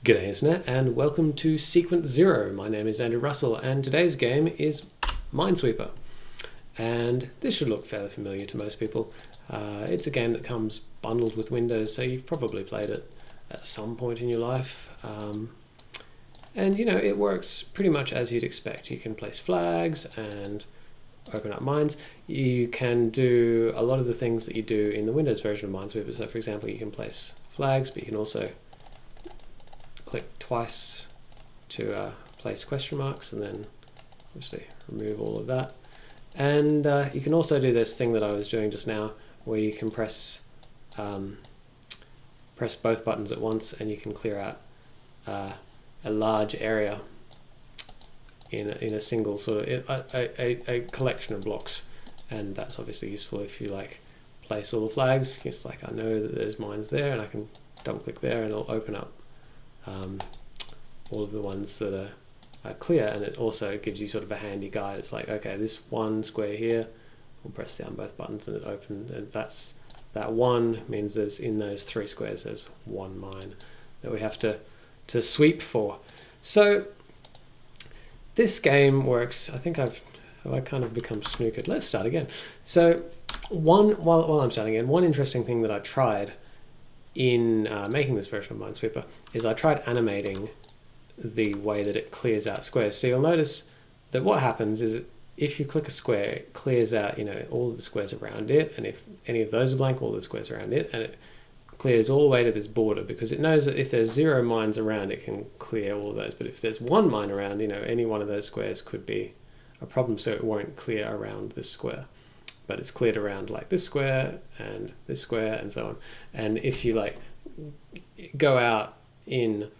G'day Internet and welcome to Sequence Zero. My name is Andrew Russell and today's game is Minesweeper. And this should look fairly familiar to most people. It's a game that comes bundled with Windows, so you've probably played it at some point in your life. And you know, it works pretty much as you'd expect. You can place flags and open up mines. You can do a lot of the things that you do in the Windows version of Minesweeper. So for example, you can place flags, but you can also click twice to place question marks and then obviously remove all of that. And you can also do this thing that I was doing just now where you can press both buttons at once and you can clear out a large area in a single sort of a collection of blocks. And that's obviously useful if you like place all the flags. It's like I know that there's mines there and I can double click there and it'll open up all of the ones that are clear, and it also gives you sort of a handy guide. It's like, okay, this one square here, we'll press down both buttons and it opens, and that one means there's in those three squares there's one mine that we have to sweep for. So this game works. I think have I kind of become snookered. Let's start again. So while I'm starting again, one interesting thing that I tried in making this version of Minesweeper is I tried animating the way that it clears out squares. So you'll notice that what happens is if you click a square, it clears out, you know, all of the squares around it, and if any of those are blank, all the squares around it, and it clears all the way to this border because it knows that if there's 0 mines around, it can clear all of those. But if there's 1 mine around, you know, any one of those squares could be a problem, so it won't clear around this square. But it's cleared around like this square and so on. And if you like go out in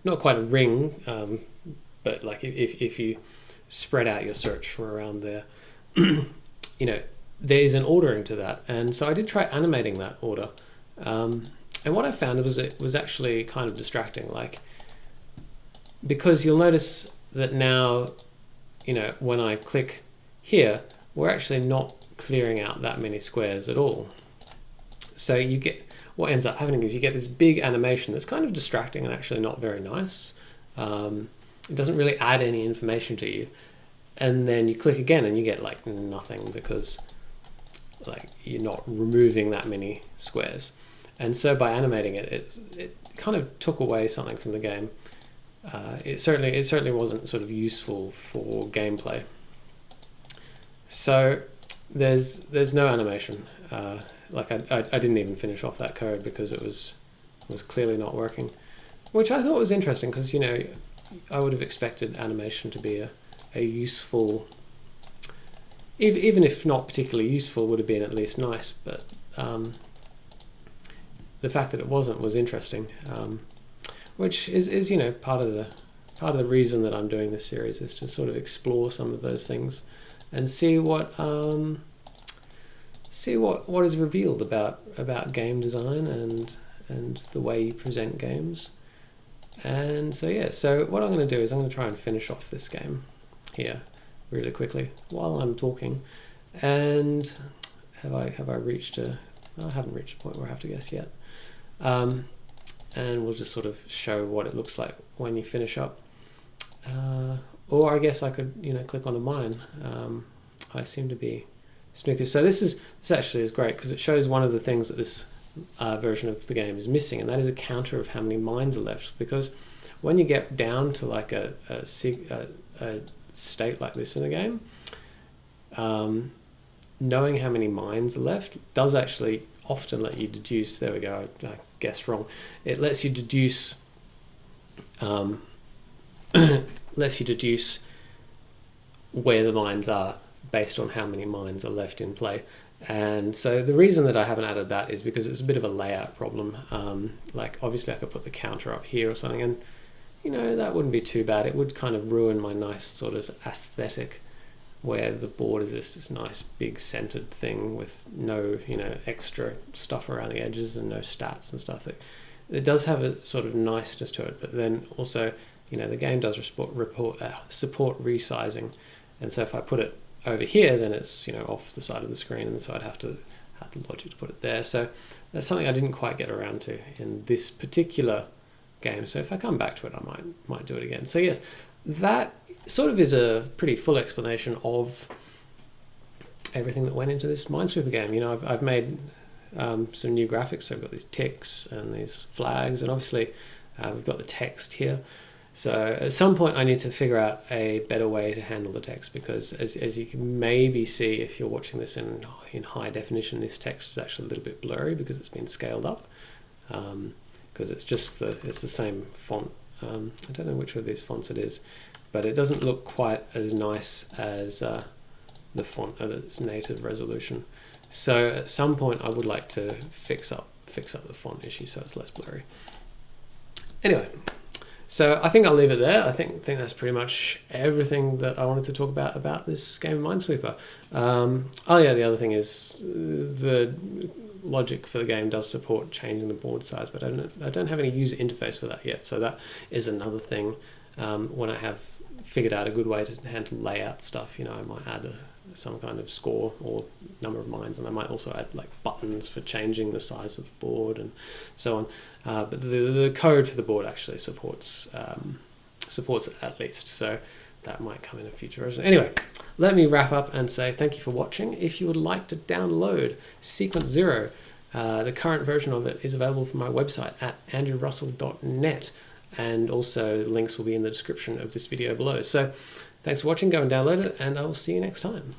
not quite a ring, but like if you spread out your search from around there, you know, there's an ordering to that. And so I did try animating that order. And what I found was it was actually kind of distracting, like, because you'll notice that now, you know, when I click here, we're actually not clearing out that many squares at all. So you get, what ends up happening is you get this big animation that's kind of distracting and actually not very nice. It doesn't really add any information to you. And then you click again and you get like nothing because like you're not removing that many squares. And so by animating it, it kind of took away something from the game. It certainly wasn't sort of useful for gameplay. So there's no animation. Like I didn't even finish off that code because it was clearly not working, which I thought was interesting because, you know, I would have expected animation to be a useful, even if not particularly useful, would have been at least nice. But the fact that it wasn't was interesting. Which is you know, part of the reason that I'm doing this series is to sort of explore some of those things and see what is revealed about game design and the way you present games. And so yeah, so what I'm going to do is I'm going to try and finish off this game here really quickly while I'm talking. And have I reached I haven't reached a point where I have to guess yet. And we'll just sort of show what it looks like when you finish up. Or I guess I could, you know, click on a mine. I seem to be snooker. So this actually is great because it shows one of the things that this version of the game is missing, and that is a counter of how many mines are left. Because when you get down to like a state like this in the game, knowing how many mines are left does actually often let you deduce. There we go. I guessed wrong. It lets you deduce. Lets you deduce where the mines are based on how many mines are left in play. And so the reason that I haven't added that is because it's a bit of a layout problem. Like obviously I could put the counter up here or something, and you know, that wouldn't be too bad. It would kind of ruin my nice sort of aesthetic where the board is this nice big centered thing with no, you know, extra stuff around the edges and no stats and stuff. It does have a sort of niceness to it, but then also, you know, the game does support resizing, and so if I put it over here, then it's, you know, off the side of the screen, and so I'd have to had the logic to put it there. So that's something I didn't quite get around to in this particular game. So if I come back to it, I might do it again. So yes, that sort of is a pretty full explanation of everything that went into this Minesweeper game. You know, I've made some new graphics. So I've got these ticks and these flags, and obviously we've got the text here. So at some point I need to figure out a better way to handle the text, because as you can maybe see if you're watching this in high definition, this text is actually a little bit blurry because it's been scaled up, because it's the same font. I don't know which of these fonts it is, but it doesn't look quite as nice as the font at its native resolution. So at some point I would like to fix up the font issue so it's less blurry. Anyway, so I think I'll leave it there. I think that's pretty much everything that I wanted to talk about this game of Minesweeper. Oh yeah, the other thing is the logic for the game does support changing the board size, but I don't have any user interface for that yet. So that is another thing. When I have figured out a good way to handle layout stuff, you know, I might add some kind of score or number of mines, and I might also add like buttons for changing the size of the board and so on. But the code for the board actually supports it at least, so that might come in a future version. Anyway, let me wrap up and say thank you for watching. If you would like to download Sequence Zero, the current version of it is available from my website at andrewrussell.net, and also links will be in the description of this video below. So thanks for watching, go and download it, and I will see you next time.